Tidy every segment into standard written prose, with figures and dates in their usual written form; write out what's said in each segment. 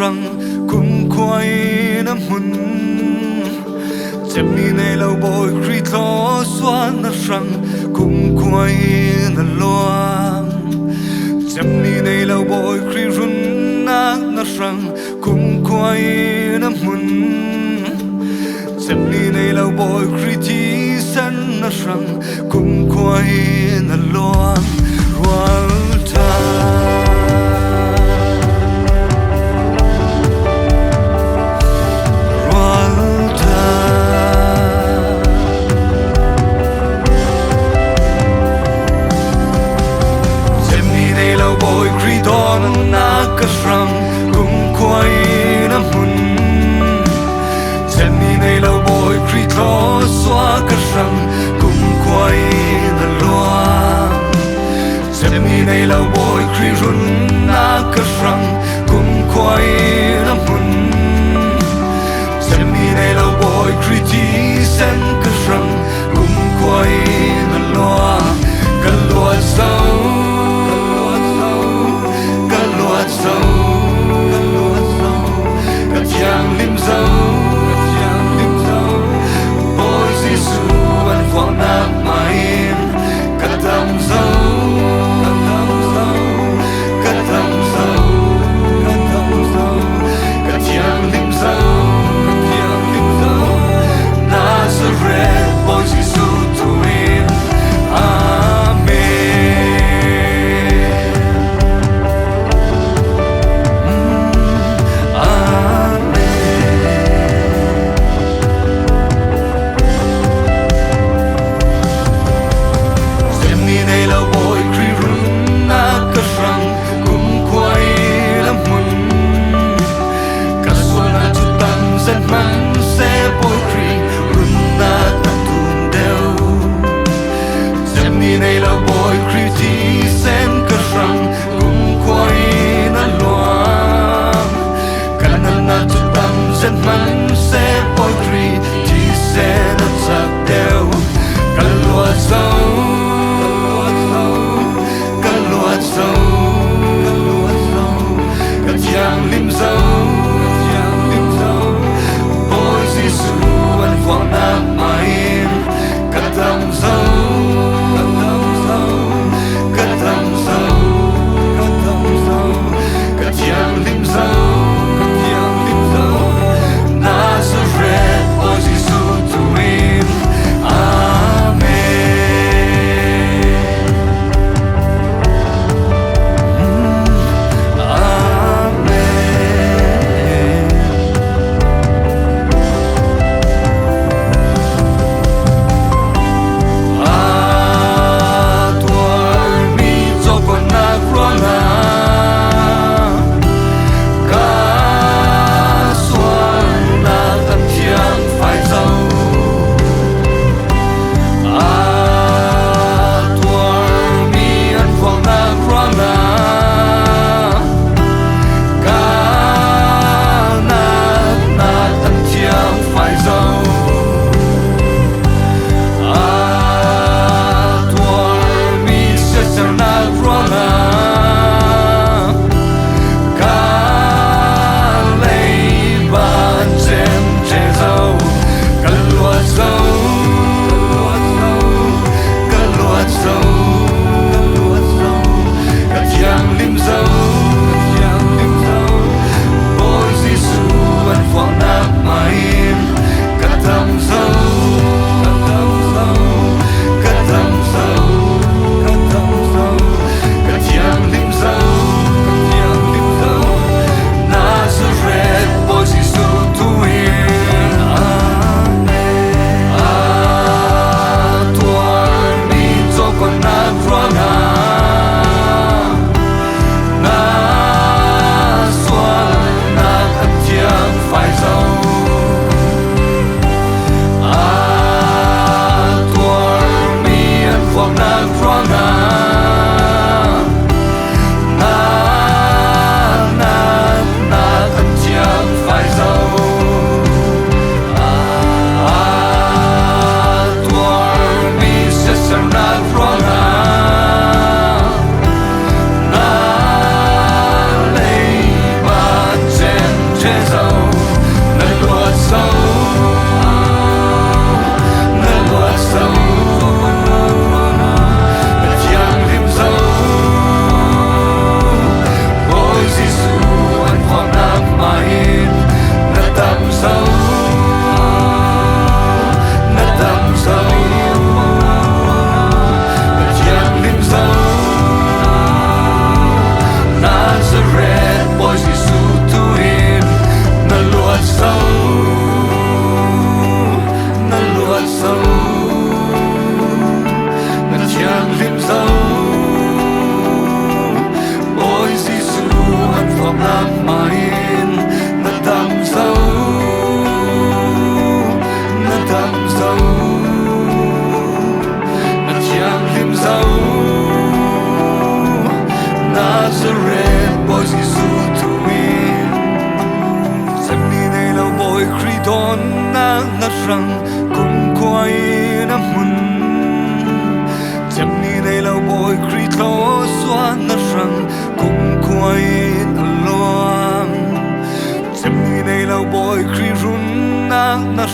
răng cũng quay nắm hùn chém ni này lâu bồi khi thó xóa nắp răng cũng quay nà loang chém ni này lâu bồi khi run nát nắp răng cũng quay nắm hùn chém ni này lâu bồi khi thi sân nắp răng cũng quay nà loang rual ta Don na kasram cũng quay nắm hùn chân ni này lâu bồi khi khó xóa kasram cũng quay nà loang chân ni này lâu bồi khi run na kasram cũng quay nắm hùn chân ni này lâu bồi khi chỉ sen kasram cũng quay nà loang cần loa sâu Yang lim dâu Bôi Giêsu anh quang nát main Katam dâu Katam dâu Kat yang lim dâu Nazareth Bôi Giêsu tuin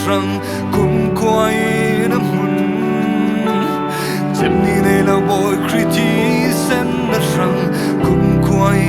răng cùng quay nắm hùn chân ni này là bồi khi chỉ sen đất răng cùng quay